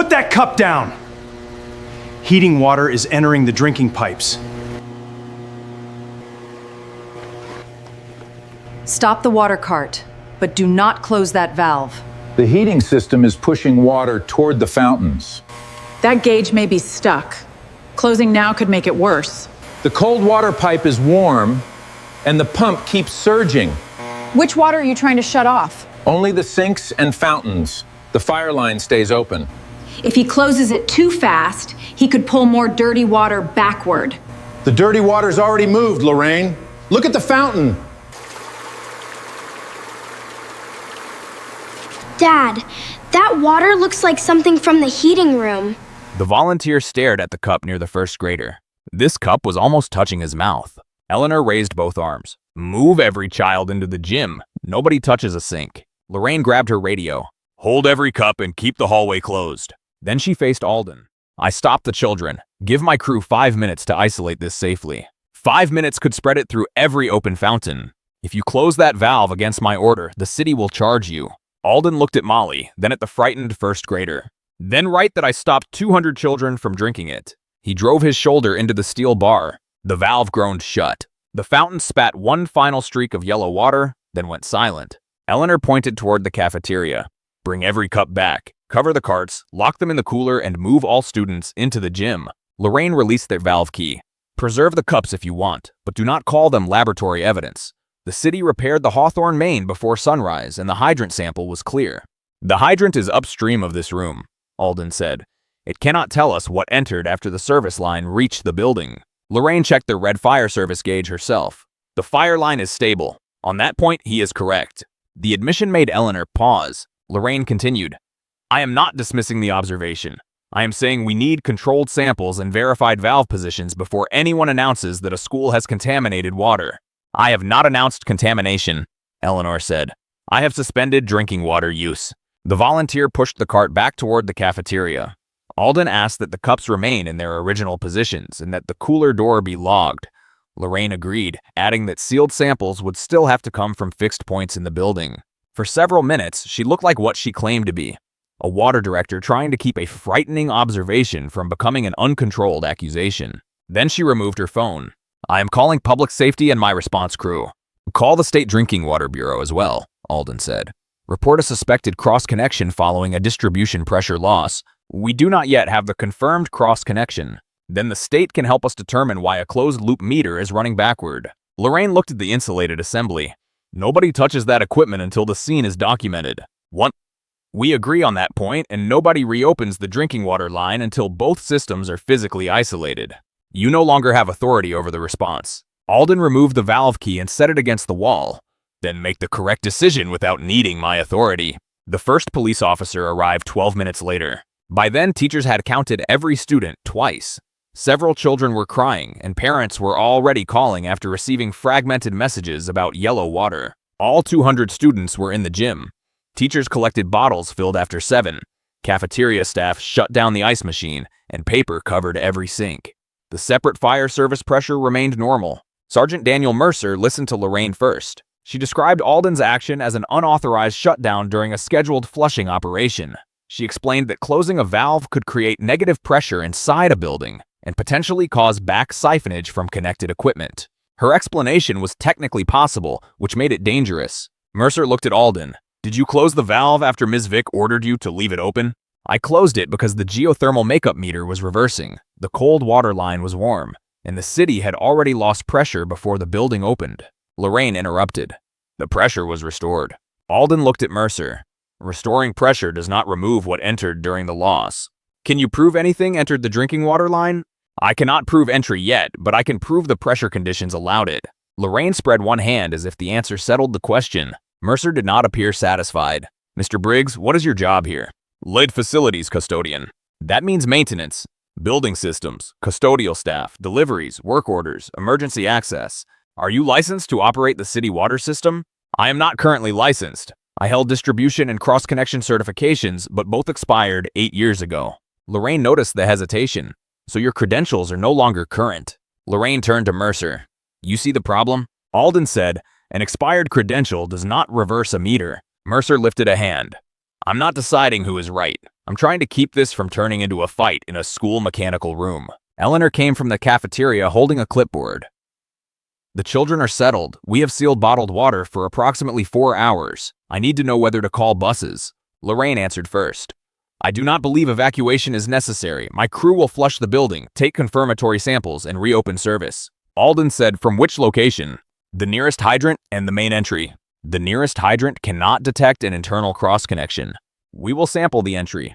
Put that cup down! Heating water is entering the drinking pipes. Stop the water cart, but do not close that valve. The heating system is pushing water toward the fountains. That gauge may be stuck. Closing now could make it worse. The cold water pipe is warm, and the pump keeps surging. Which water are you trying to shut off? Only the sinks and fountains. The fire line stays open. If he closes it too fast, he could pull more dirty water backward. The dirty water's already moved, Lorraine. Look at the fountain. Dad, that water looks like something from the heating room. The volunteer stared at the cup near the first grader. This cup was almost touching his mouth. Eleanor raised both arms. Move every child into the gym. Nobody touches a sink. Lorraine grabbed her radio. Hold every cup and keep the hallway closed. Then she faced Alden. I stopped the children. Give my crew 5 minutes to isolate this safely. 5 minutes could spread it through every open fountain. If you close that valve against my order, the city will charge you. Alden looked at Molly, then at the frightened first grader. Then write that I stopped 200 children from drinking it. He drove his shoulder into the steel bar. The valve groaned shut. The fountain spat one final streak of yellow water, then went silent. Eleanor pointed toward the cafeteria. Bring every cup back. Cover the carts, lock them in the cooler, and move all students into the gym. Lorraine released their valve key. Preserve the cups if you want, but do not call them laboratory evidence. The city repaired the Hawthorne main before sunrise, and the hydrant sample was clear. The hydrant is upstream of this room, Alden said. It cannot tell us what entered after the service line reached the building. Lorraine checked the red fire service gauge herself. The fire line is stable. On that point, he is correct. The admission made Eleanor pause. Lorraine continued. I am not dismissing the observation. I am saying we need controlled samples and verified valve positions before anyone announces that a school has contaminated water. I have not announced contamination, Eleanor said. I have suspended drinking water use. The volunteer pushed the cart back toward the cafeteria. Alden asked that the cups remain in their original positions and that the cooler door be logged. Lorraine agreed, adding that sealed samples would still have to come from fixed points in the building. For several minutes, she looked like what she claimed to be, a water director trying to keep a frightening observation from becoming an uncontrolled accusation. Then she removed her phone. I am calling public safety and my response crew. Call the State Drinking Water Bureau as well, Alden said. Report a suspected cross-connection following a distribution pressure loss. We do not yet have the confirmed cross-connection. Then the state can help us determine why a closed-loop meter is running backward. Lorraine looked at the insulated assembly. Nobody touches that equipment until the scene is documented. We agree on that point, and nobody reopens the drinking water line until both systems are physically isolated. You no longer have authority over the response. Alden removed the valve key and set it against the wall. Then make the correct decision without needing my authority. The first police officer arrived 12 minutes later. By then, teachers had counted every student twice. Several children were crying, and parents were already calling after receiving fragmented messages about yellow water. All 200 students were in the gym. Teachers collected bottles filled after 7. Cafeteria staff shut down the ice machine, and paper covered every sink. The separate fire service pressure remained normal. Sergeant Daniel Mercer listened to Lorraine first. She described Alden's action as an unauthorized shutdown during a scheduled flushing operation. She explained that closing a valve could create negative pressure inside a building and potentially cause back siphonage from connected equipment. Her explanation was technically possible, which made it dangerous. Mercer looked at Alden. Did you close the valve after Ms. Vick ordered you to leave it open? I closed it because the geothermal makeup meter was reversing. The cold water line was warm, and the city had already lost pressure before the building opened. Lorraine interrupted. The pressure was restored. Alden looked at Mercer. Restoring pressure does not remove what entered during the loss. Can you prove anything entered the drinking water line? I cannot prove entry yet, but I can prove the pressure conditions allowed it. Lorraine spread one hand as if the answer settled the question. Mercer did not appear satisfied. Mr. Briggs, what is your job here? Lead facilities custodian. That means maintenance, building systems, custodial staff, deliveries, work orders, emergency access. Are you licensed to operate the city water system? I am not currently licensed. I held distribution and cross-connection certifications, but both expired 8 years ago. Lorraine noticed the hesitation. So your credentials are no longer current. Lorraine turned to Mercer. You see the problem? Alden said, an expired credential does not reverse a meter. Mercer lifted a hand. I'm not deciding who is right. I'm trying to keep this from turning into a fight in a school mechanical room. Eleanor came from the cafeteria holding a clipboard. The children are settled. We have sealed bottled water for approximately 4 hours. I need to know whether to call buses. Lorraine answered first. I do not believe evacuation is necessary. My crew will flush the building, take confirmatory samples, and reopen service. Alden said, from which location? The nearest hydrant and the main entry. The nearest hydrant cannot detect an internal cross-connection. We will sample the entry.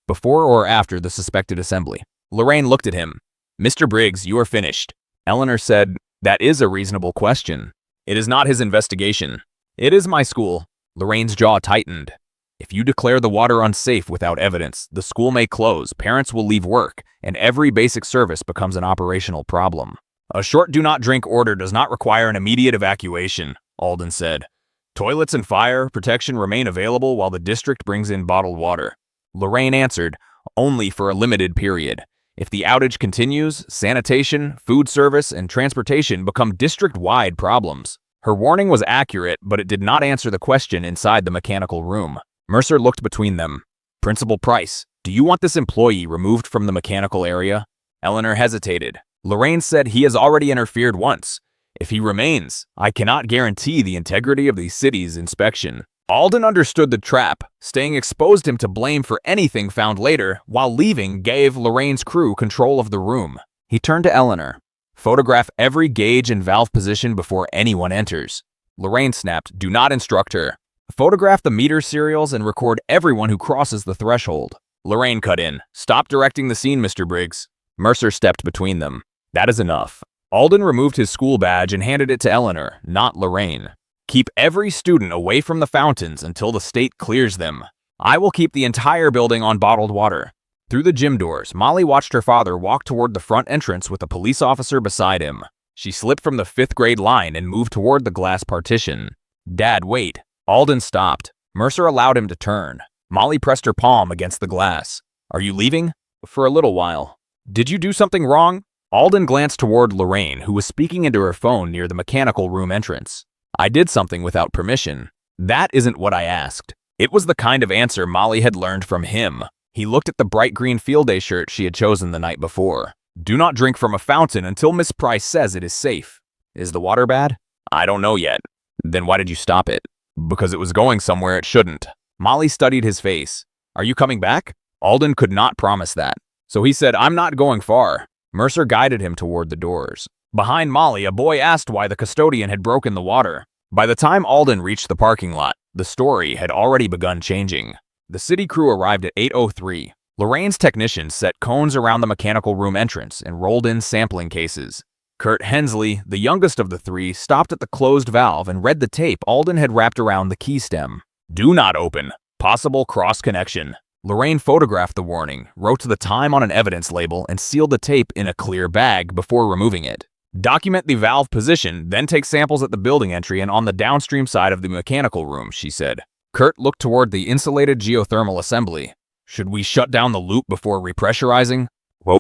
Before or after the suspected assembly? Lorraine looked at him. Mr. Briggs, you are finished. Eleanor said, that is a reasonable question. It is not his investigation. It is my school. Lorraine's jaw tightened. If you declare the water unsafe without evidence, the school may close, parents will leave work, and every basic service becomes an operational problem. A short do-not-drink order does not require an immediate evacuation, Alden said. Toilets and fire protection remain available while the district brings in bottled water. Lorraine answered, only for a limited period. If the outage continues, sanitation, food service, and transportation become district-wide problems. Her warning was accurate, but it did not answer the question inside the mechanical room. Mercer looked between them. Principal Price, do you want this employee removed from the mechanical area? Eleanor hesitated. Lorraine said he has already interfered once. If he remains, I cannot guarantee the integrity of the city's inspection. Alden understood the trap. Staying exposed him to blame for anything found later, while leaving gave Lorraine's crew control of the room. He turned to Eleanor. Photograph every gauge and valve position before anyone enters. Lorraine snapped, do not instruct her. Photograph the meter serials and record everyone who crosses the threshold. Lorraine cut in. Stop directing the scene, Mr. Briggs. Mercer stepped between them. That is enough. Alden removed his school badge and handed it to Eleanor, not Lorraine. Keep every student away from the fountains until the state clears them. I will keep the entire building on bottled water. Through the gym doors, Molly watched her father walk toward the front entrance with a police officer beside him. She slipped from the 5th grade line and moved toward the glass partition. Dad, wait. Alden stopped. Mercer allowed him to turn. Molly pressed her palm against the glass. Are you leaving? For a little while. Did you do something wrong? Alden glanced toward Lorraine, who was speaking into her phone near the mechanical room entrance. I did something without permission. That isn't what I asked. It was the kind of answer Molly had learned from him. He looked at the bright green field day shirt she had chosen the night before. Do not drink from a fountain until Miss Price says it is safe. Is the water bad? I don't know yet. Then why did you stop it? Because it was going somewhere it shouldn't. Molly studied his face. Are you coming back? Alden could not promise that. So he said, I'm not going far. Mercer guided him toward the doors. Behind Molly, a boy asked why the custodian had broken the water. By the time Alden reached the parking lot, the story had already begun changing. The city crew arrived at 8:03. Lorraine's technicians set cones around the mechanical room entrance and rolled in sampling cases. Kurt Hensley, the youngest of the three, stopped at the closed valve and read the tape Alden had wrapped around the key stem. Do not open. Possible cross-connection. Lorraine photographed the warning, wrote the time on an evidence label, and sealed the tape in a clear bag before removing it. Document the valve position, then take samples at the building entry and on the downstream side of the mechanical room, she said. Kurt looked toward the insulated geothermal assembly. Should we shut down the loop before repressurizing? Whoa.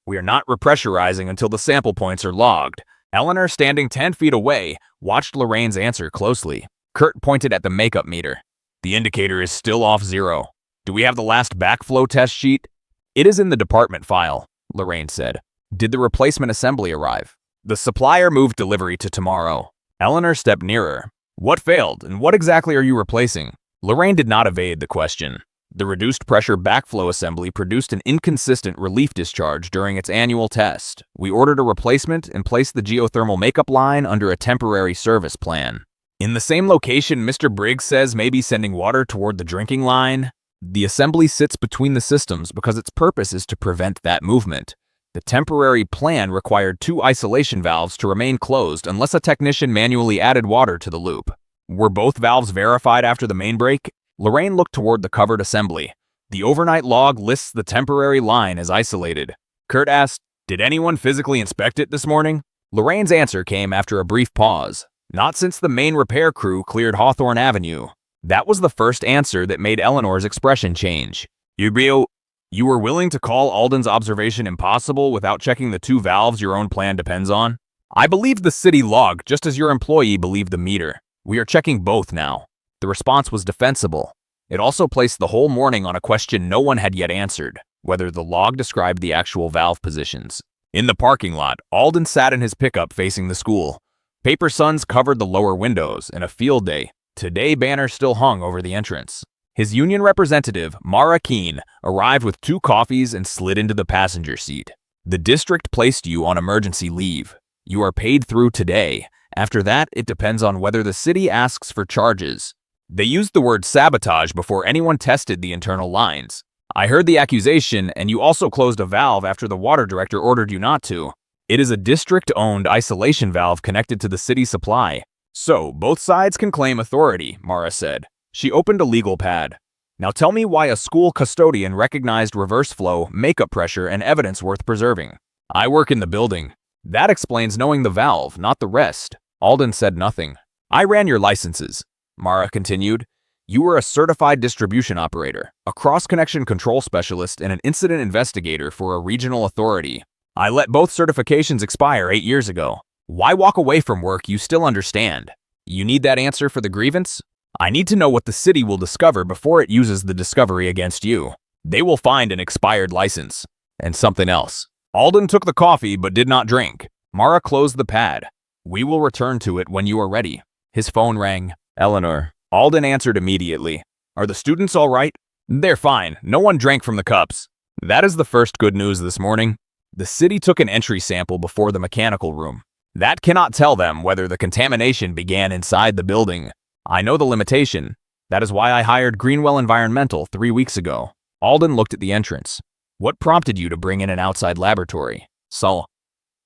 We are not repressurizing until the sample points are logged. Eleanor, standing 10 feet away, watched Lorraine's answer closely. Kurt pointed at the makeup meter. The indicator is still off 0. Do we have the last backflow test sheet? It is in the department file, Lorraine said. Did the replacement assembly arrive? The supplier moved delivery to tomorrow. Eleanor stepped nearer. What failed, and what exactly are you replacing? Lorraine did not evade the question. The reduced pressure backflow assembly produced an inconsistent relief discharge during its annual test. We ordered a replacement and placed the geothermal makeup line under a temporary service plan. In the same location Mr. Briggs says may be sending water toward the drinking line, the assembly sits between the systems because its purpose is to prevent that movement. The temporary plan required 2 isolation valves to remain closed unless a technician manually added water to the loop. Were both valves verified after the main break? Lorraine looked toward the covered assembly. The overnight log lists the temporary line as isolated. Kurt asked, did anyone physically inspect it this morning? Lorraine's answer came after a brief pause. Not since the main repair crew cleared Hawthorne Avenue. That was the first answer that made Eleanor's expression change. You were willing to call Alden's observation impossible without checking the 2 valves your own plan depends on? I believed the city log just as your employee believed the meter. We are checking both now. The response was defensible. It also placed the whole morning on a question no one had yet answered, whether the log described the actual valve positions. In the parking lot, Alden sat in his pickup facing the school. Paper suns covered the lower windows, and a field day, today banner still hung over the entrance. His union representative, Mara Keene, arrived with 2 coffees and slid into the passenger seat. The district placed you on emergency leave. You are paid through today. After that, it depends on whether the city asks for charges. They used the word sabotage before anyone tested the internal lines. I heard the accusation, and you also closed a valve after the water director ordered you not to. It is a district-owned isolation valve connected to the city supply. So, both sides can claim authority, Mara said. She opened a legal pad. Now tell me why a school custodian recognized reverse flow, makeup pressure, and evidence worth preserving. I work in the building. That explains knowing the valve, not the rest. Alden said nothing. I ran your licenses, Mara continued. You were a certified distribution operator, a cross-connection control specialist, and an incident investigator for a regional authority. I let both certifications expire 8 years ago. Why walk away from work you still understand? You need that answer for the grievance? I need to know what the city will discover before it uses the discovery against you. They will find an expired license. And something else. Alden took the coffee but did not drink. Mara closed the pad. We will return to it when you are ready. His phone rang. Eleanor. Alden answered immediately. Are the students all right? They're fine. No one drank from the cups. That is the first good news this morning. The city took an entry sample before the mechanical room. That cannot tell them whether the contamination began inside the building. I know the limitation. That is why I hired Greenwell Environmental 3 weeks ago. Alden looked at the entrance. What prompted you to bring in an outside laboratory? So,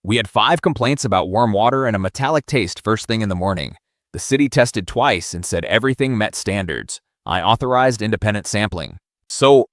we had 5 complaints about warm water and a metallic taste first thing in the morning. The city tested twice and said everything met standards. I authorized independent sampling. So,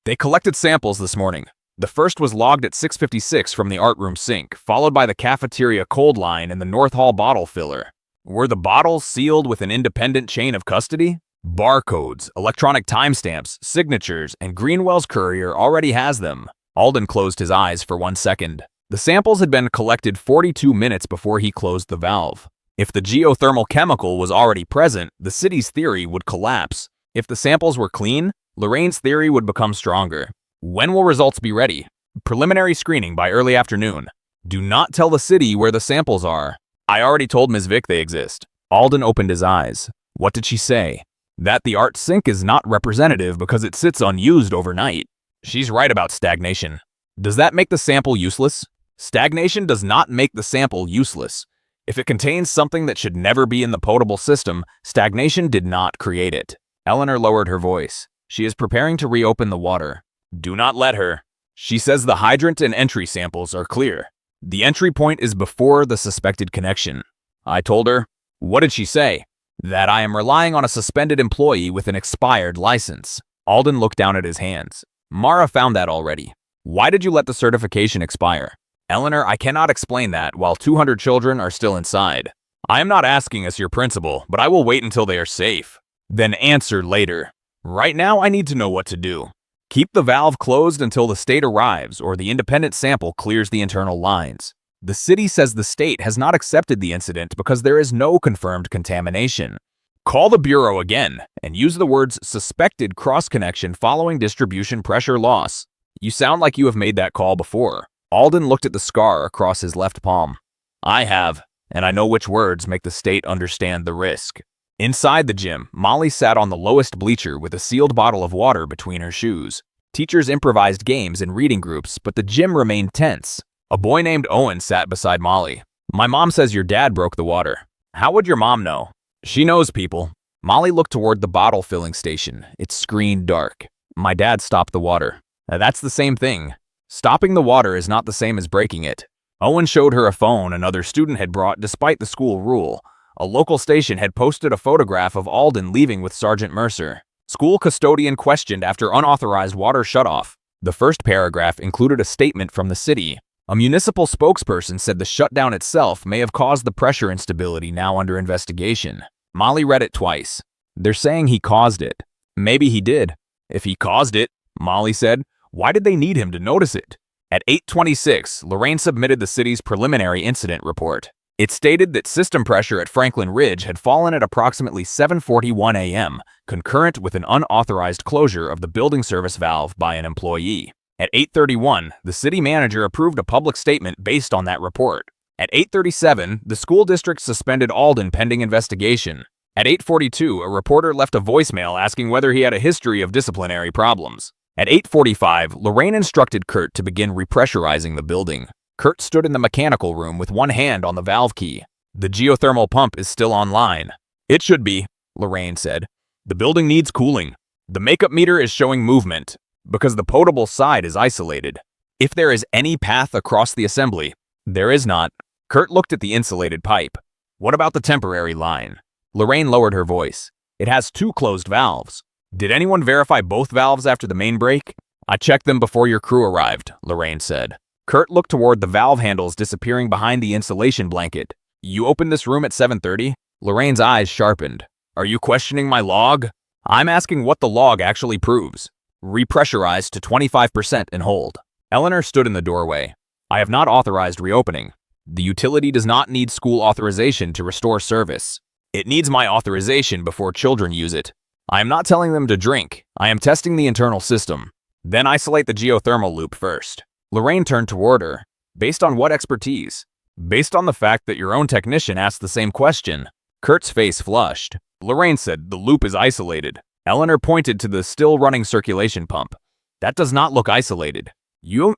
they collected samples this morning. The first was logged at 6:56 from the art room sink, followed by the cafeteria cold line and the North Hall bottle filler. Were the bottles sealed with an independent chain of custody? Barcodes, electronic timestamps, signatures, and Greenwell's courier already has them. Alden closed his eyes for 1 second. The samples had been collected 42 minutes before he closed the valve. If the geothermal chemical was already present, the city's theory would collapse. If the samples were clean, Lorraine's theory would become stronger. When will results be ready? Preliminary screening by early afternoon. Do not tell the city where the samples are. I already told Ms. Vick they exist. Alden opened his eyes. What did she say? That the art sink is not representative because it sits unused overnight. She's right about stagnation. Does that make the sample useless? Stagnation does not make the sample useless. If it contains something that should never be in the potable system, stagnation did not create it. Eleanor lowered her voice. She is preparing to reopen the water. Do not let her. She says the hydrant and entry samples are clear. The entry point is before the suspected connection. I told her. What did she say? That I am relying on a suspended employee with an expired license. Alden looked down at his hands. Mara found that already. Why did you let the certification expire? Eleanor, I cannot explain that while 200 children are still inside. I am not asking as your principal, but I will wait until they are safe. Then answer later. Right now, I need to know what to do. Keep the valve closed until the state arrives or the independent sample clears the internal lines. The city says the state has not accepted the incident because there is no confirmed contamination. Call the Bureau again and use the words suspected cross-connection following distribution pressure loss. You sound like you have made that call before. Alden looked at the scar across his left palm. I have, and I know which words make the state understand the risk. Inside the gym, Molly sat on the lowest bleacher with a sealed bottle of water between her shoes. Teachers improvised games and reading groups, but the gym remained tense. A boy named Owen sat beside Molly. My mom says your dad broke the water. How would your mom know? She knows people. Molly looked toward the bottle filling station, its screen dark. My dad stopped the water. That's the same thing. Stopping the water is not the same as breaking it. Owen showed her a phone another student had brought despite the school rule. A local station had posted a photograph of Alden leaving with Sergeant Mercer. School custodian questioned after unauthorized water shutoff. The first paragraph included a statement from the city. A municipal spokesperson said the shutdown itself may have caused the pressure instability now under investigation. Molly read it twice. They're saying he caused it. Maybe he did. If he caused it, Molly said, why did they need him to notice it? At 8:26, Lorraine submitted the city's preliminary incident report. It stated that system pressure at Franklin Ridge had fallen at approximately 7:41 a.m., concurrent with an unauthorized closure of the building service valve by an employee. At 8:31, the city manager approved a public statement based on that report. At 8:37, the school district suspended Alden pending investigation. At 8:42, a reporter left a voicemail asking whether he had a history of disciplinary problems. At 8:45, Lorraine instructed Kurt to begin repressurizing the building. Kurt stood in the mechanical room with one hand on the valve key. The geothermal pump is still online. It should be, Lorraine said. The building needs cooling. The makeup meter is showing movement, because the potable side is isolated. If there is any path across the assembly, there is not. Kurt looked at the insulated pipe. What about the temporary line? Lorraine lowered her voice. It has 2 closed valves. Did anyone verify both valves after the main break? I checked them before your crew arrived, Lorraine said. Kurt looked toward the valve handles disappearing behind the insulation blanket. You opened this room at 7:30? Lorraine's eyes sharpened. Are you questioning my log? I'm asking what the log actually proves. Repressurize to 25% and hold. Eleanor stood in the doorway. I have not authorized reopening. The utility does not need school authorization to restore service. It needs my authorization before children use it. I am not telling them to drink. I am testing the internal system. Then isolate the geothermal loop first. Lorraine turned toward her. Based on what expertise? Based on the fact that your own technician asked the same question. Kurt's face flushed. Lorraine said the loop is isolated. Eleanor pointed to the still running circulation pump. That does not look isolated. You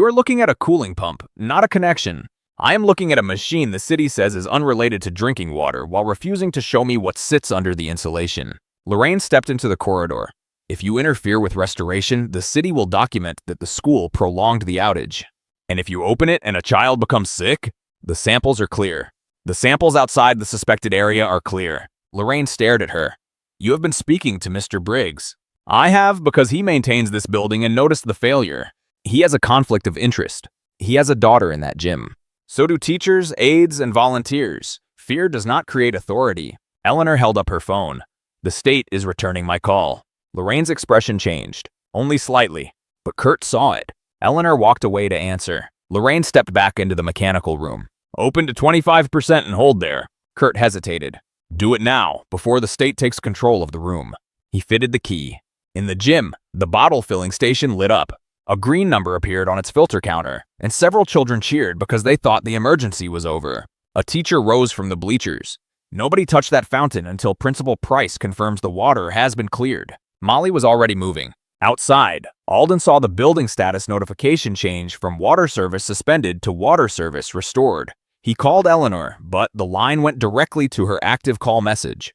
are looking at a cooling pump, not a connection. I am looking at a machine the city says is unrelated to drinking water while refusing to show me what sits under the insulation. Lorraine stepped into the corridor. If you interfere with restoration, the city will document that the school prolonged the outage. And if you open it and a child becomes sick, the samples are clear. The samples outside the suspected area are clear. Lorraine stared at her. You have been speaking to Mr. Briggs. I have because he maintains this building and noticed the failure. He has a conflict of interest. He has a daughter in that gym. So do teachers, aides, and volunteers. Fear does not create authority. Eleanor held up her phone. The state is returning my call. Lorraine's expression changed, only slightly, but Kurt saw it. Eleanor walked away to answer. Lorraine stepped back into the mechanical room. Open to 25% and hold there. Kurt hesitated. Do it now, before the state takes control of the room. He fitted the key. In the gym, the bottle filling station lit up. A green number appeared on its filter counter, and several children cheered because they thought the emergency was over. A teacher rose from the bleachers. Nobody touched that fountain until Principal Price confirms the water has been cleared. Molly was already moving. Outside, Alden saw the building status notification change from water service suspended to water service restored. He called Eleanor, but the line went directly to her active call message.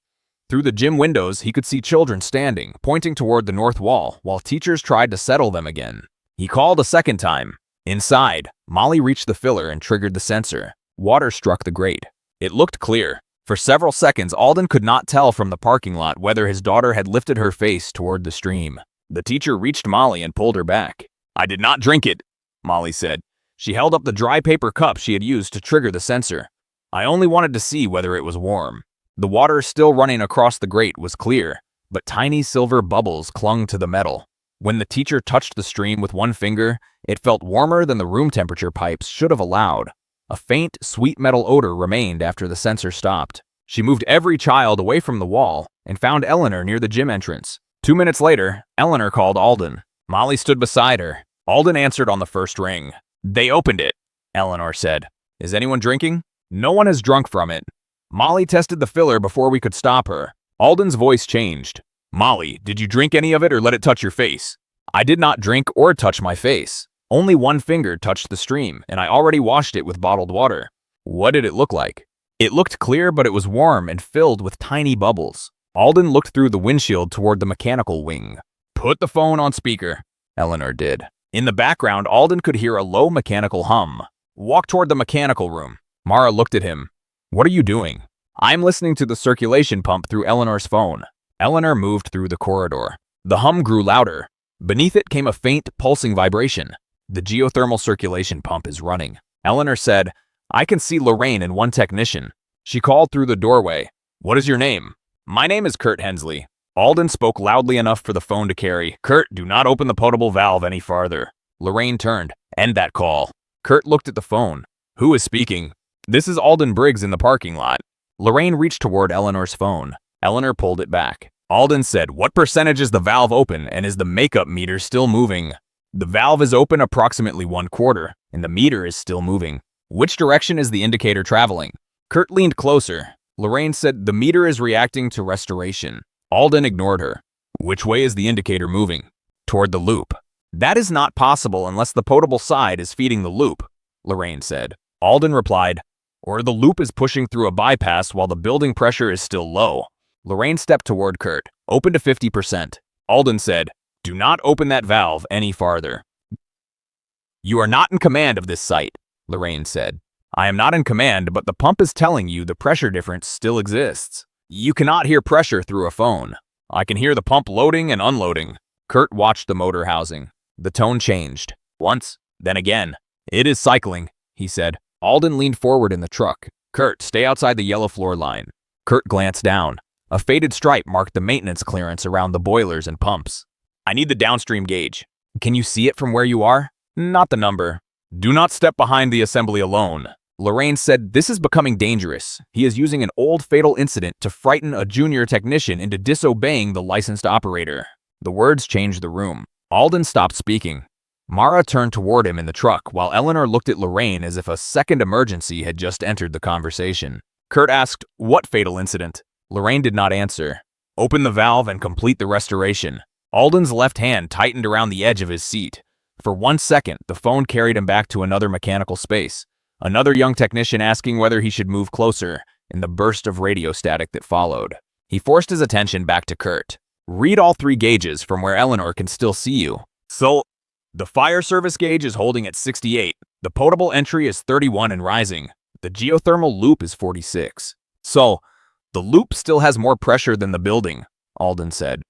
Through the gym windows, he could see children standing, pointing toward the north wall, while teachers tried to settle them again. He called a second time. Inside, Molly reached the filler and triggered the sensor. Water struck the grate. It looked clear. For several seconds, Alden could not tell from the parking lot whether his daughter had lifted her face toward the stream. The teacher reached Molly and pulled her back. I did not drink it, Molly said. She held up the dry paper cup she had used to trigger the sensor. I only wanted to see whether it was warm. The water still running across the grate was clear, but tiny silver bubbles clung to the metal. When the teacher touched the stream with one finger, it felt warmer than the room temperature pipes should have allowed. A faint, sweet metal odor remained after the sensor stopped. She moved every child away from the wall and found Eleanor near the gym entrance. 2 minutes later, Eleanor called Alden. Molly stood beside her. Alden answered on the first ring. They opened it, Eleanor said. Is anyone drinking? No one has drunk from it. Molly tested the filler before we could stop her. Alden's voice changed. Molly, did you drink any of it or let it touch your face? I did not drink or touch my face. Only one finger touched the stream, and I already washed it with bottled water. What did it look like? It looked clear, but it was warm and filled with tiny bubbles. Alden looked through the windshield toward the mechanical wing. Put the phone on speaker, Eleanor did. In the background, Alden could hear a low mechanical hum. Walk toward the mechanical room. Mara looked at him. What are you doing? I'm listening to the circulation pump through Eleanor's phone. Eleanor moved through the corridor. The hum grew louder. Beneath it came a faint, pulsing vibration. The geothermal circulation pump is running. Eleanor said, I can see Lorraine and one technician. She called through the doorway. What is your name? My name is Kurt Hensley. Alden spoke loudly enough for the phone to carry. Kurt, do not open the potable valve any farther. Lorraine turned. End that call. Kurt looked at the phone. Who is speaking? This is Alden Briggs in the parking lot. Lorraine reached toward Eleanor's phone. Eleanor pulled it back. Alden said, "What percentage is the valve open, and is the makeup meter still moving?" "The valve is open approximately 1/4, and the meter is still moving." "Which direction is the indicator traveling?" Kurt leaned closer. Lorraine said, "The meter is reacting to restoration." Alden ignored her. "Which way is the indicator moving?" "Toward the loop." "That is not possible unless the potable side is feeding the loop," Lorraine said. Alden replied, "Or the loop is pushing through a bypass while the building pressure is still low." Lorraine stepped toward Kurt. "Open to 50%. Alden said, "Do not open that valve any farther." "You are not in command of this site," Lorraine said. "I am not in command, but the pump is telling you the pressure difference still exists. You cannot hear pressure through a phone." "I can hear the pump loading and unloading." Kurt watched the motor housing. The tone changed. Once, then again. "It is cycling," he said. Alden leaned forward in the truck. "Kurt, stay outside the yellow floor line." Kurt glanced down. A faded stripe marked the maintenance clearance around the boilers and pumps. "I need the downstream gauge." "Can you see it from where you are?" "Not the number." "Do not step behind the assembly alone." Lorraine said, "This is becoming dangerous. He is using an old fatal incident to frighten a junior technician into disobeying the licensed operator." The words changed the room. Alden stopped speaking. Mara turned toward him in the truck, while Eleanor looked at Lorraine as if a second emergency had just entered the conversation. Kurt asked, "What fatal incident?" Lorraine did not answer. "Open the valve and complete the restoration." Alden's left hand tightened around the edge of his seat. For 1 second, the phone carried him back to another mechanical space. Another young technician asking whether he should move closer, in the burst of radio static that followed. He forced his attention back to Kurt. "Read all 3 gauges from where Eleanor can still see you." "So, the fire service gauge is holding at 68. The potable entry is 31 and rising. The geothermal loop is 46. So, the loop still has more pressure than the building," Alden said.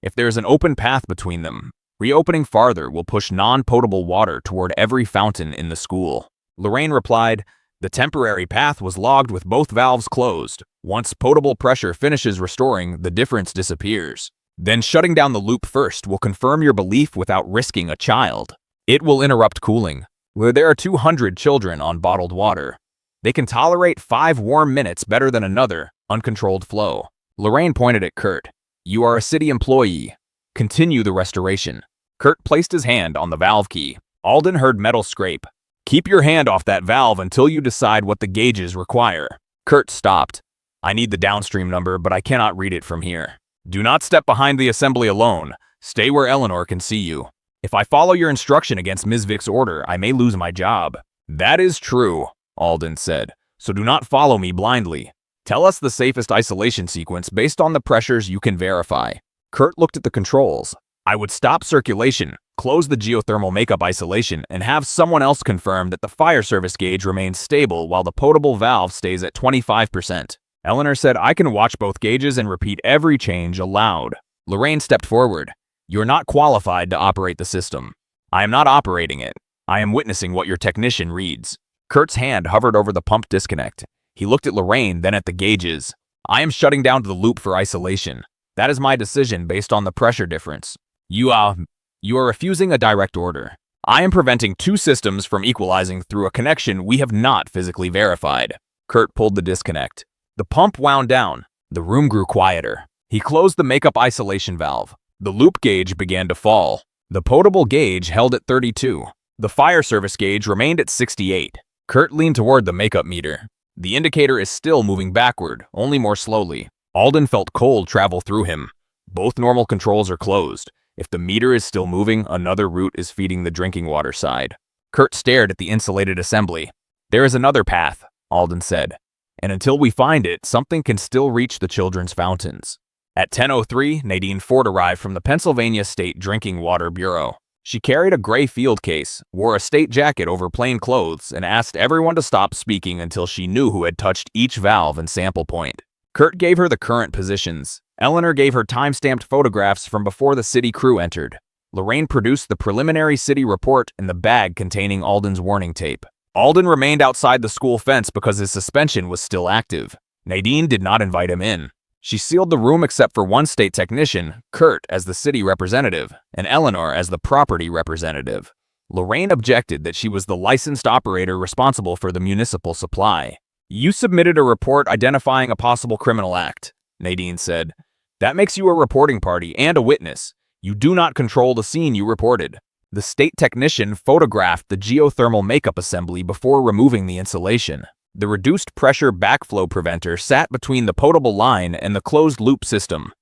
"If there's an open path between them, reopening farther will push non-potable water toward every fountain in the school." Lorraine replied, "The temporary path was logged with both valves closed. Once potable pressure finishes restoring, the difference disappears. Then shutting down the loop first will confirm your belief without risking a child. It will interrupt cooling. Where there are 200 children on bottled water, they can tolerate 5 warm minutes better than another, uncontrolled flow." Lorraine pointed at Kurt. "You are a city employee. Continue the restoration." Kurt placed his hand on the valve key. Alden heard metal scrape. "Keep your hand off that valve until you decide what the gauges require." Kurt stopped. "I need the downstream number, but I cannot read it from here." "Do not step behind the assembly alone. Stay where Eleanor can see you. If I follow your instruction against Ms. Vick's order, I may lose my job." "That is true," Alden said. "So do not follow me blindly. Tell us the safest isolation sequence based on the pressures you can verify." Kurt looked at the controls. "I would stop circulation, close the geothermal makeup isolation, and have someone else confirm that the fire service gauge remains stable while the potable valve stays at 25%. Eleanor said, "I can watch both gauges and repeat every change aloud." Lorraine stepped forward. "You're not qualified to operate the system." "I am not operating it. I am witnessing what your technician reads." Kurt's hand hovered over the pump disconnect. He looked at Lorraine, then at the gauges. "I am shutting down the loop for isolation. That is my decision based on the pressure difference. You are refusing a direct order. I am preventing 2 systems from equalizing through a connection we have not physically verified." Kurt pulled the disconnect. The pump wound down. The room grew quieter. He closed the makeup isolation valve. The loop gauge began to fall. The potable gauge held at 32. The fire service gauge remained at 68. Kurt leaned toward the makeup meter. The indicator is still moving backward, only more slowly. Alden felt cold travel through him. Both normal controls are closed. If the meter is still moving, another route is feeding the drinking water side. Kurt stared at the insulated assembly. "There is another path," Alden said. "And until we find it, something can still reach the children's fountains." At 10:03, Nadine Ford arrived from the Pennsylvania State Drinking Water Bureau. She carried a gray field case, wore a state jacket over plain clothes, and asked everyone to stop speaking until she knew who had touched each valve and sample point. Kurt gave her the current positions. Eleanor gave her time-stamped photographs from before the city crew entered. Lorraine produced the preliminary city report and the bag containing Alden's warning tape. Alden remained outside the school fence because his suspension was still active. Nadine did not invite him in. She sealed the room except for one state technician, Kurt as the city representative, and Eleanor as the property representative. Lorraine objected that she was the licensed operator responsible for the municipal supply. You submitted a report identifying a possible criminal act, Nadine said. That makes you a reporting party and a witness. You do not control the scene you reported. The state technician photographed the geothermal makeup assembly before removing the insulation. The reduced pressure backflow preventer sat between the potable line and the closed loop system.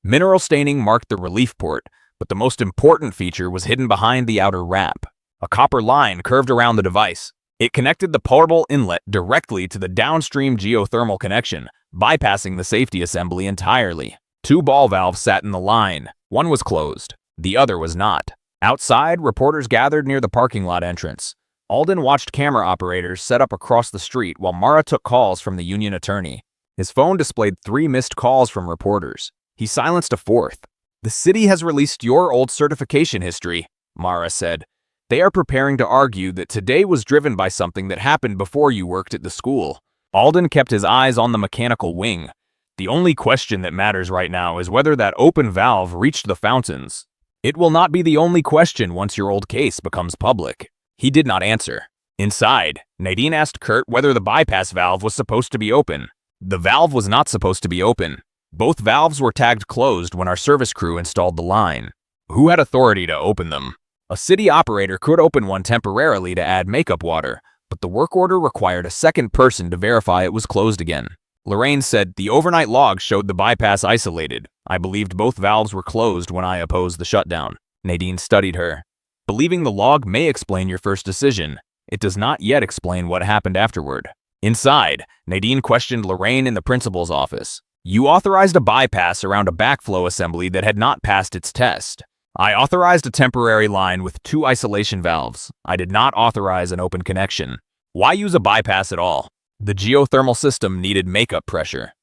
Mineral staining marked the relief port, but the most important feature was hidden behind the outer wrap. A copper line curved around the device. It connected the potable inlet directly to the downstream geothermal connection, bypassing the safety assembly entirely. 2 ball valves sat in the line. One was closed. The other was not. Outside, reporters gathered near the parking lot entrance. Alden watched camera operators set up across the street while Mara took calls from the union attorney. His phone displayed 3 missed calls from reporters. He silenced a 4th. The city has released your old certification history, Mara said. They are preparing to argue that today was driven by something that happened before you worked at the school. Alden kept his eyes on the mechanical wing. The only question that matters right now is whether that open valve reached the fountains. It will not be the only question once your old case becomes public. He did not answer. Inside, Nadine asked Kurt whether the bypass valve was supposed to be open. The valve was not supposed to be open. Both valves were tagged closed when our service crew installed the line. Who had authority to open them? A city operator could open one temporarily to add makeup water, but the work order required a second person to verify it was closed again. Lorraine said, the overnight log showed the bypass isolated. I believed both valves were closed when I opposed the shutdown. Nadine studied her. Believing the log may explain your first decision. It does not yet explain what happened afterward. Inside, Nadine questioned Lorraine in the principal's office. You authorized a bypass around a backflow assembly that had not passed its test. I authorized a temporary line with 2 isolation valves. I did not authorize an open connection. Why use a bypass at all? The geothermal system needed makeup pressure.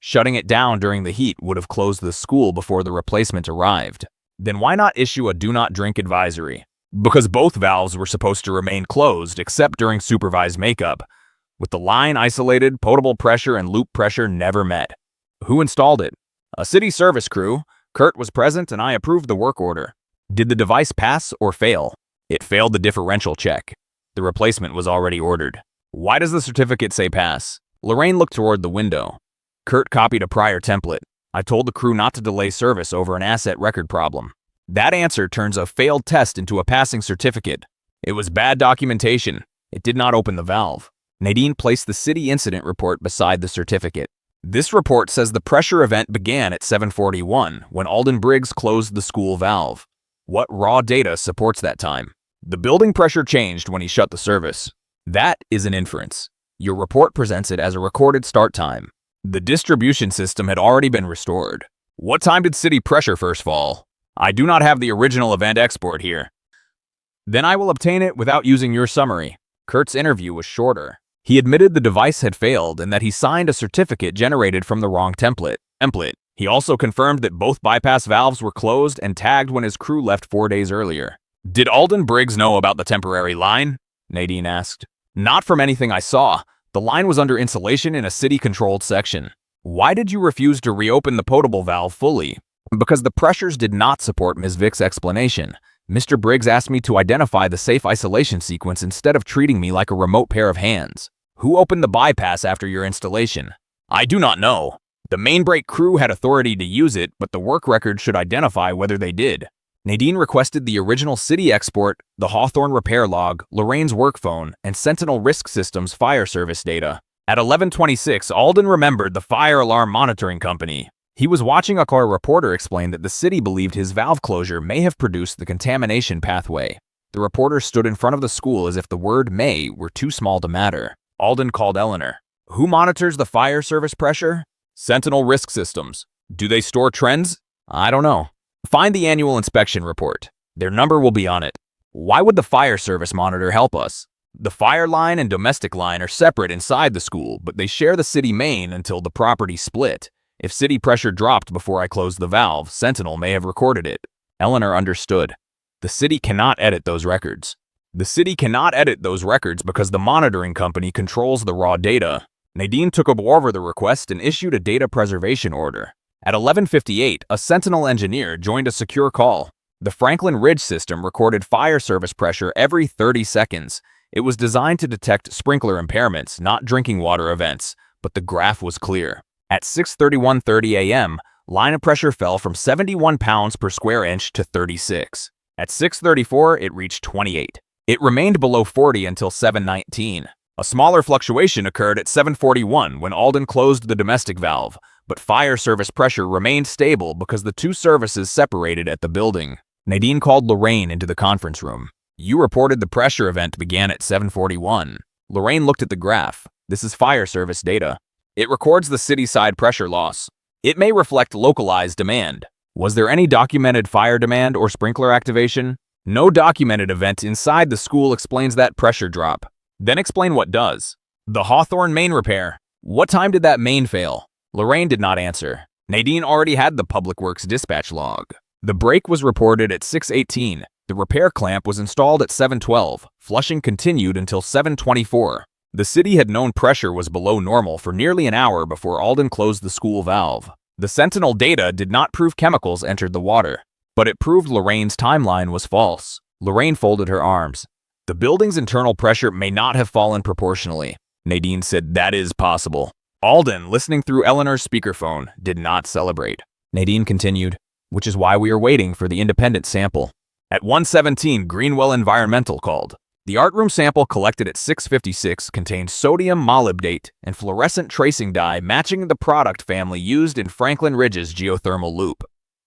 Shutting it down during the heat would have closed the school before the replacement arrived. Then why not issue a do not drink advisory? Because both valves were supposed to remain closed except during supervised makeup. With the line isolated, potable pressure and loop pressure never met. Who installed it? A city service crew. Kurt was present and I approved the work order. Did the device pass or fail? It failed the differential check. The replacement was already ordered. Why does the certificate say pass? Lorraine looked toward the window. Kurt copied a prior template. I told the crew not to delay service over an asset record problem. That answer turns a failed test into a passing certificate. It was bad documentation. It did not open the valve. Nadine placed the city incident report beside the certificate. This report says the pressure event began at 7:41 when Alden Briggs closed the school valve. What raw data supports that time? The building pressure changed when he shut the service. That is an inference. Your report presents it as a recorded start time. The distribution system had already been restored. What time did city pressure first fall? I do not have the original event export here. Then I will obtain it without using your summary. Kurt's interview was shorter. He admitted the device had failed and that he signed a certificate generated from the wrong template. He also confirmed that both bypass valves were closed and tagged when his crew left 4 days earlier. Did Alden Briggs know about the temporary line? Nadine asked. Not from anything I saw. The line was under insulation in a city-controlled section. Why did you refuse to reopen the potable valve fully? Because the pressures did not support Ms. Vick's explanation. Mr. Briggs asked me to identify the safe isolation sequence instead of treating me like a remote pair of hands. Who opened the bypass after your installation? I do not know. The main break crew had authority to use it, but the work record should identify whether they did. Nadine requested the original city export, the Hawthorne repair log, Lorraine's work phone, and Sentinel Risk Systems fire service data. At 11:26, Alden remembered the fire alarm monitoring company. He was watching a reporter explain that the city believed his valve closure may have produced the contamination pathway. The reporter stood in front of the school as if the word may were too small to matter. Alden called Eleanor. Who monitors the fire service pressure? Sentinel Risk Systems. Do they store trends? I don't know. Find the annual inspection report. Their number will be on it. Why would the fire service monitor help us? The fire line and domestic line are separate inside the school, but they share the city main until the property split. If city pressure dropped before I closed the valve, Sentinel may have recorded it. Eleanor understood. The city cannot edit those records. The city cannot edit those records because the monitoring company controls the raw data. Nadine took over the request and issued a data preservation order. At 11:58, a Sentinel engineer joined a secure call. The Franklin Ridge system recorded fire service pressure every 30 seconds. It was designed to detect sprinkler impairments, not drinking water events, but the graph was clear. At 6:31:30 a.m., line of pressure fell from 71 pounds per square inch to 36. At 6:34, it reached 28. It remained below 40 until 7:19. A smaller fluctuation occurred at 7:41 when Alden closed the domestic valve, but fire service pressure remained stable because the two services separated at the building. Nadine called Lorraine into the conference room. "You reported the pressure event began at 7:41. Lorraine looked at the graph. "This is fire service data. It records the city-side pressure loss. It may reflect localized demand. Was there any documented fire demand or sprinkler activation? No documented event inside the school explains that pressure drop. Then explain what does. The Hawthorne main repair. What time did that main fail?" Lorraine did not answer. Nadine already had the Public Works dispatch log. The break was reported at 6:18. The repair clamp was installed at 7:12. Flushing continued until 7:24. The city had known pressure was below normal for nearly an hour before Alden closed the school valve. The Sentinel data did not prove chemicals entered the water, but it proved Lorraine's timeline was false. Lorraine folded her arms. "The building's internal pressure may not have fallen proportionally." Nadine said, "That is possible." Alden, listening through Eleanor's speakerphone, did not celebrate. Nadine continued, "Which is why we are waiting for the independent sample." At 1:17, Greenwell Environmental called. The art room sample collected at 6:56 contained sodium molybdate and fluorescent tracing dye matching the product family used in Franklin Ridge's geothermal loop.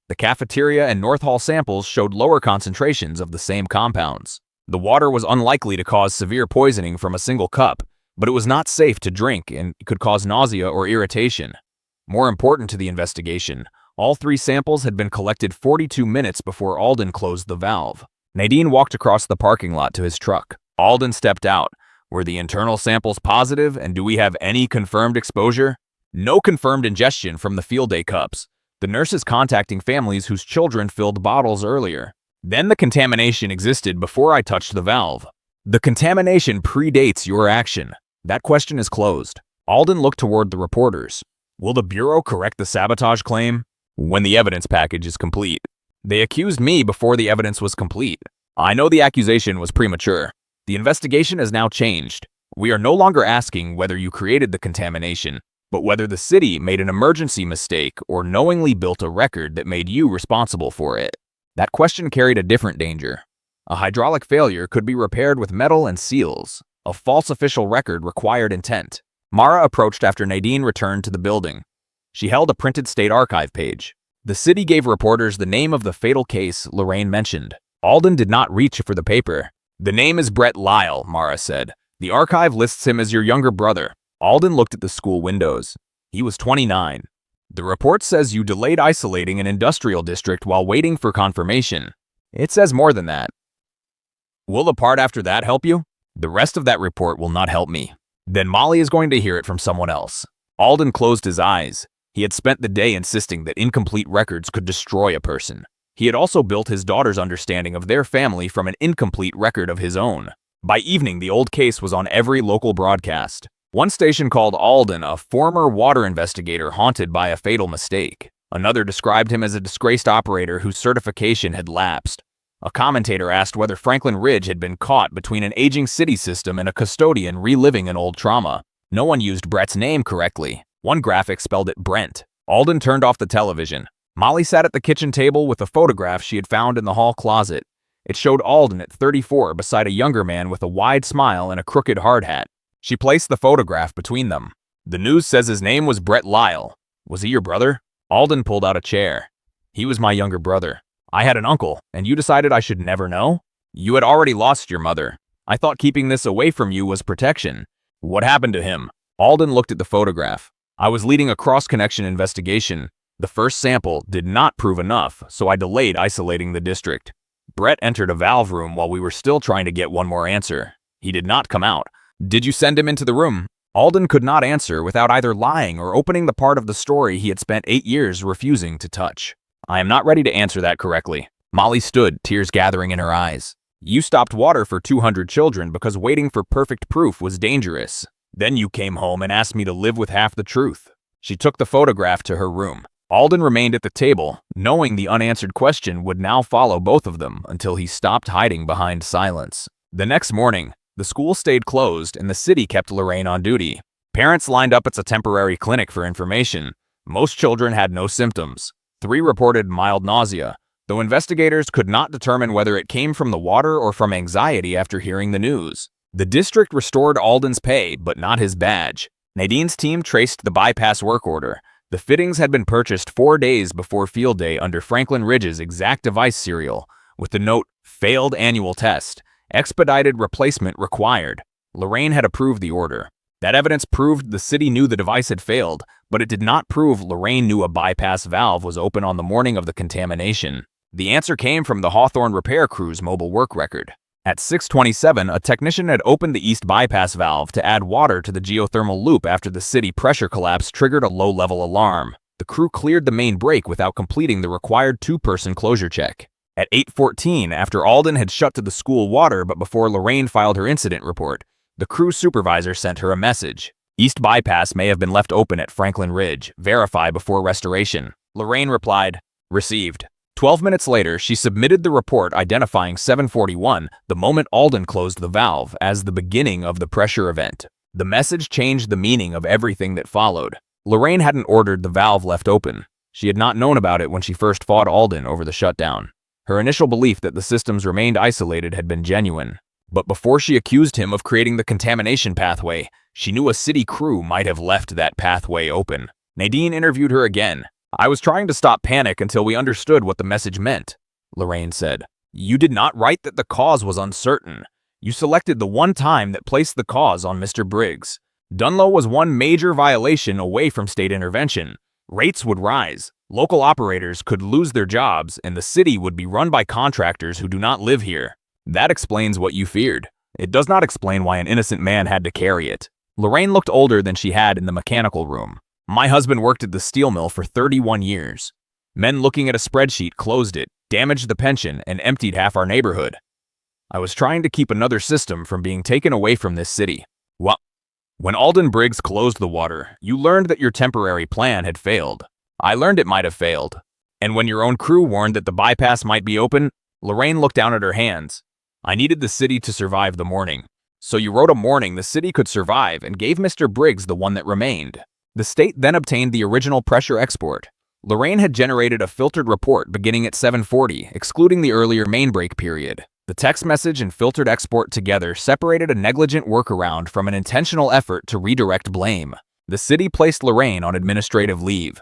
The cafeteria and North Hall samples showed lower concentrations of the same compounds. The water was unlikely to cause severe poisoning from a single cup, but it was not safe to drink and could cause nausea or irritation. More important to the investigation, all three samples had been collected 42 minutes before Alden closed the valve. Nadine walked across the parking lot to his truck. Alden stepped out. "Were the internal samples positive, and do we have any confirmed exposure?" "No confirmed ingestion from the field day cups. The nurse is contacting families whose children filled bottles earlier. Then the contamination existed before I touched the valve. The contamination predates your action. That question is closed." Alden looked toward the reporters. "Will the Bureau correct the sabotage claim?" "When the evidence package is complete." "They accused me before the evidence was complete." "I know the accusation was premature. The investigation has now changed. We are no longer asking whether you created the contamination, but whether the city made an emergency mistake or knowingly built a record that made you responsible for it." That question carried a different danger. A hydraulic failure could be repaired with metal and seals. A false official record required intent. Mara approached after Nadine returned to the building. She held a printed state archive page. The city gave reporters the name of the fatal case Lorraine mentioned. Alden did not reach for the paper. "The name is Brett Lyle," Mara said. "The archive lists him as your younger brother." Alden looked at the school windows. He was 29. "The report says you delayed isolating an industrial district while waiting for confirmation." "It says more than that." "Will the part after that help you?" "The rest of that report will not help me." "Then Molly is going to hear it from someone else." Alden closed his eyes. He had spent the day insisting that incomplete records could destroy a person. He had also built his daughter's understanding of their family from an incomplete record of his own. By evening, the old case was on every local broadcast. One station called Alden a former water investigator haunted by a fatal mistake. Another described him as a disgraced operator whose certification had lapsed. A commentator asked whether Franklin Ridge had been caught between an aging city system and a custodian reliving an old trauma. No one used Brett's name correctly. One graphic spelled it Brent. Alden turned off the television. Molly sat at the kitchen table with a photograph she had found in the hall closet. It showed Alden at 34 beside a younger man with a wide smile and a crooked hard hat. She placed the photograph between them. "The news says his name was Brett Lyle. Was he your brother?" Alden pulled out a chair. "He was my younger brother. I had an uncle, and you decided I should never know? You had already lost your mother. I thought keeping this away from you was protection. What happened to him?" Alden looked at the photograph. "I was leading a cross-connection investigation. The first sample did not prove enough, so I delayed isolating the district. Brett entered a valve room while we were still trying to get one more answer. He did not come out. Did you send him into the room?" Alden could not answer without either lying or opening the part of the story he had spent 8 years refusing to touch. "I am not ready to answer that correctly." Molly stood, tears gathering in her eyes. "You stopped water for 200 children because waiting for perfect proof was dangerous. Then you came home and asked me to live with half the truth." She took the photograph to her room. Alden remained at the table, knowing the unanswered question would now follow both of them until he stopped hiding behind silence. The next morning, The school stayed closed and the city kept Lorraine on duty. Parents lined up at a temporary clinic for information. Most children had no symptoms. 3 reported mild nausea, though investigators could not determine whether it came from the water or from anxiety after hearing the news. The district restored Alden's pay, but not his badge. Nadine's team traced the bypass work order. The fittings had been purchased 4 days before field day under Franklin Ridge's exact device serial, with the note, "Failed annual test. Expedited replacement required." Lorraine had approved the order. That evidence proved the city knew the device had failed, but it did not prove Lorraine knew a bypass valve was open on the morning of the contamination. The answer came from the Hawthorne repair crew's mobile work record. At 6:27, a technician had opened the east bypass valve to add water to the geothermal loop after the city pressure collapse triggered a low-level alarm. The crew cleared the main break without completing the required 2-person closure check. At 8:14, after Alden had shut to the school water but before Lorraine filed her incident report, the crew supervisor sent her a message. East bypass may have been left open at Franklin Ridge. Verify before restoration. Lorraine replied, "Received." 12 minutes later, she submitted the report identifying 7:41, the moment Alden closed the valve, as the beginning of the pressure event. The message changed the meaning of everything that followed. Lorraine hadn't ordered the valve left open. She had not known about it when she first fought Alden over the shutdown. Her initial belief that the systems remained isolated had been genuine. But before she accused him of creating the contamination pathway, she knew a city crew might have left that pathway open. Nadine interviewed her again. "I was trying to stop panic until we understood what the message meant," Lorraine said. "You did not write that the cause was uncertain. You selected the one time that placed the cause on Mr. Briggs. Dunlow was one major violation away from state intervention. Rates would rise, local operators could lose their jobs, and the city would be run by contractors who do not live here. That explains what you feared. It does not explain why an innocent man had to carry it." Lorraine looked older than she had in the mechanical room. "My husband worked at the steel mill for 31 years. Men looking at a spreadsheet closed it, damaged the pension, and emptied half our neighborhood. I was trying to keep another system from being taken away from this city. Well, when Alden Briggs closed the water, you learned that your temporary plan had failed. I learned it might have failed. And when your own crew warned that the bypass might be open," Lorraine looked down at her hands. "I needed the city to survive the morning. So you wrote a morning the city could survive and gave Mr. Briggs the one that remained." The state then obtained the original pressure export. Lorraine had generated a filtered report beginning at 7:40, excluding the earlier main break period. The text message and filtered export together separated a negligent workaround from an intentional effort to redirect blame. The city placed Lorraine on administrative leave.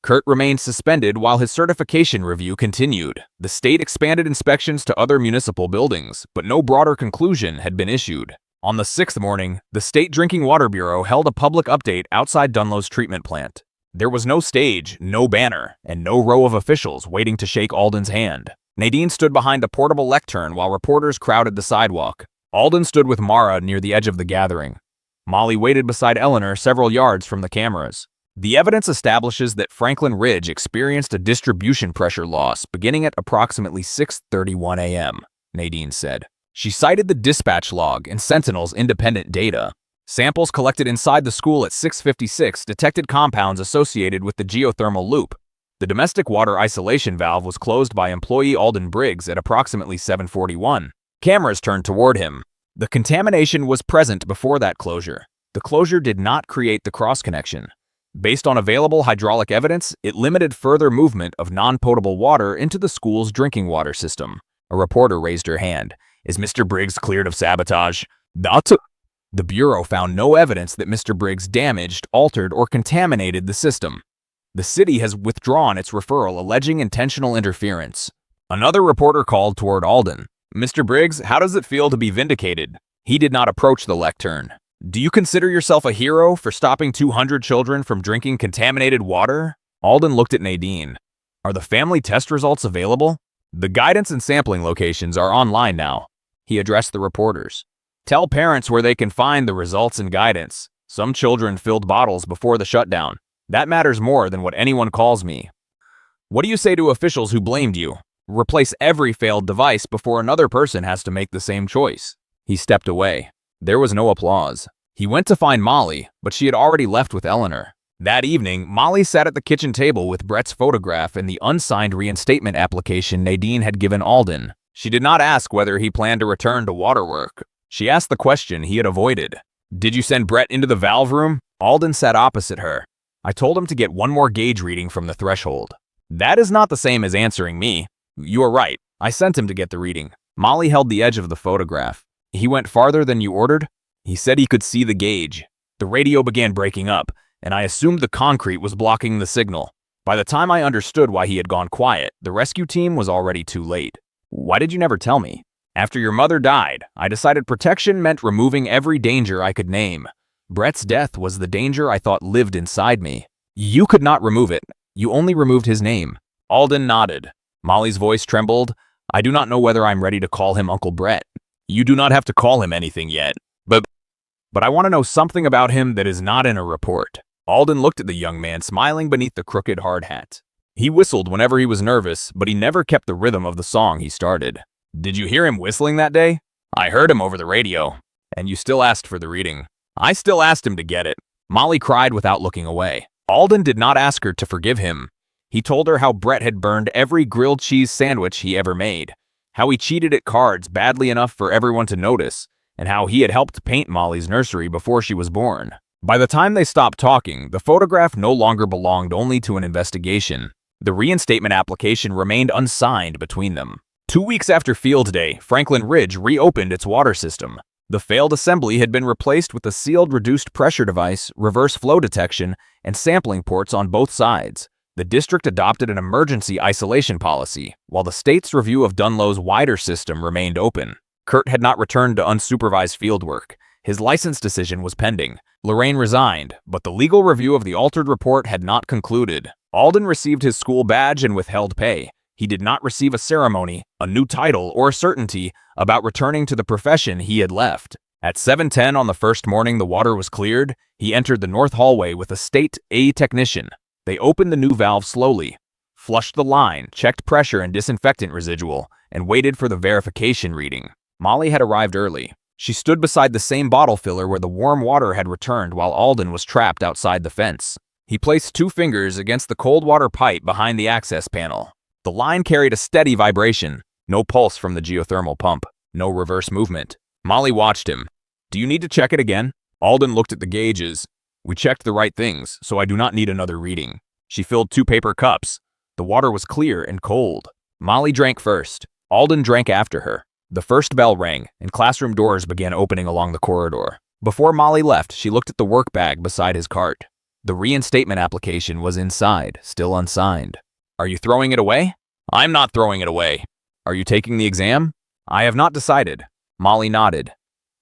Kurt remained suspended while his certification review continued. The state expanded inspections to other municipal buildings, but no broader conclusion had been issued. On the 6th morning, the State Drinking Water Bureau held a public update outside Dunlow's treatment plant. There was no stage, no banner, and no row of officials waiting to shake Alden's hand. Nadine stood behind a portable lectern while reporters crowded the sidewalk. Alden stood with Mara near the edge of the gathering. Molly waited beside Eleanor several yards from the cameras. The evidence establishes that Franklin Ridge experienced a distribution pressure loss beginning at approximately 6:31 a.m., Nadine said. She cited the dispatch log and Sentinel's independent data. Samples collected inside the school at 6:56 detected compounds associated with the geothermal loop. The domestic water isolation valve was closed by employee Alden Briggs at approximately 7:41. Cameras turned toward him. The contamination was present before that closure. The closure did not create the cross-connection. Based on available hydraulic evidence, it limited further movement of non-potable water into the school's drinking water system. A reporter raised her hand. "Is Mr. Briggs cleared of sabotage?" The Bureau found no evidence that Mr. Briggs damaged, altered, or contaminated the system. The city has withdrawn its referral alleging intentional interference. Another reporter called toward Alden. "Mr. Briggs, how does it feel to be vindicated?" He did not approach the lectern. "Do you consider yourself a hero for stopping 200 children from drinking contaminated water?" Alden looked at Nadine. "Are the family test results available?" "The guidance and sampling locations are online now," he addressed the reporters. "Tell parents where they can find the results and guidance. Some children filled bottles before the shutdown. That matters more than what anyone calls me. What do you say to officials who blamed you? Replace every failed device before another person has to make the same choice." He stepped away. There was no applause. He went to find Molly, but she had already left with Eleanor. That evening, Molly sat at the kitchen table with Brett's photograph and the unsigned reinstatement application Nadine had given Alden. She did not ask whether he planned to return to waterwork. She asked the question he had avoided. Did you send Brett into the valve room? Alden sat opposite her. I told him to get one more gauge reading from the threshold. That is not the same as answering me. You are right. I sent him to get the reading. Molly held the edge of the photograph. He went farther than you ordered? He said he could see the gauge. The radio began breaking up, and I assumed the concrete was blocking the signal. By the time I understood why he had gone quiet, the rescue team was already too late. Why did you never tell me? After your mother died, I decided protection meant removing every danger I could name. Brett's death was the danger I thought lived inside me. You could not remove it. You only removed his name. Alden nodded. Molly's voice trembled. I do not know whether I'm ready to call him Uncle Brett. You do not have to call him anything yet. But I want to know something about him that is not in a report. Alden looked at the young man smiling beneath the crooked hard hat. He whistled whenever he was nervous, but he never kept the rhythm of the song he started. Did you hear him whistling that day? I heard him over the radio. And you still asked for the reading. I still asked him to get it. Molly cried without looking away. Alden did not ask her to forgive him. He told her how Brett had burned every grilled cheese sandwich he ever made, how he cheated at cards badly enough for everyone to notice, and how he had helped paint Molly's nursery before she was born. By the time they stopped talking, the photograph no longer belonged only to an investigation. The reinstatement application remained unsigned between them. 2 weeks after Field Day, Franklin Ridge reopened its water system. The failed assembly had been replaced with a sealed reduced pressure device, reverse flow detection, and sampling ports on both sides. The district adopted an emergency isolation policy, while the state's review of Dunlow's wider system remained open. Kurt had not returned to unsupervised fieldwork. His license decision was pending. Lorraine resigned, but the legal review of the altered report had not concluded. Alden received his school badge and withheld pay. He did not receive a ceremony, a new title, or certainty about returning to the profession he had left. At 7:10 on the first morning the water was cleared, he entered the north hallway with a State A technician. They opened the new valve slowly, flushed the line, checked pressure and disinfectant residual, and waited for the verification reading. Molly had arrived early. She stood beside the same bottle filler where the warm water had returned while Alden was trapped outside the fence. He placed 2 fingers against the cold water pipe behind the access panel. The line carried a steady vibration. No pulse from the geothermal pump. No reverse movement. Molly watched him. Do you need to check it again? Alden looked at the gauges. We checked the right things, so I do not need another reading. She filled 2 paper cups. The water was clear and cold. Molly drank first. Alden drank after her. The first bell rang, and classroom doors began opening along the corridor. Before Molly left, she looked at the work bag beside his cart. The reinstatement application was inside, still unsigned. Are you throwing it away? I'm not throwing it away. Are you taking the exam? I have not decided. Molly nodded.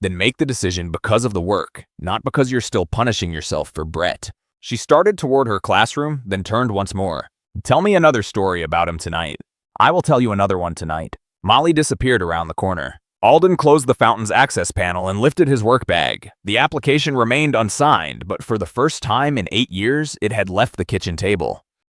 Then make the decision because of the work, not because you're still punishing yourself for Brett. She started toward her classroom, then turned once more. Tell me another story about him tonight. I will tell you another one tonight. Molly disappeared around the corner. Alden closed the fountain's access panel and lifted his work bag. The application remained unsigned, but for the first time in 8 years, it had left the kitchen table.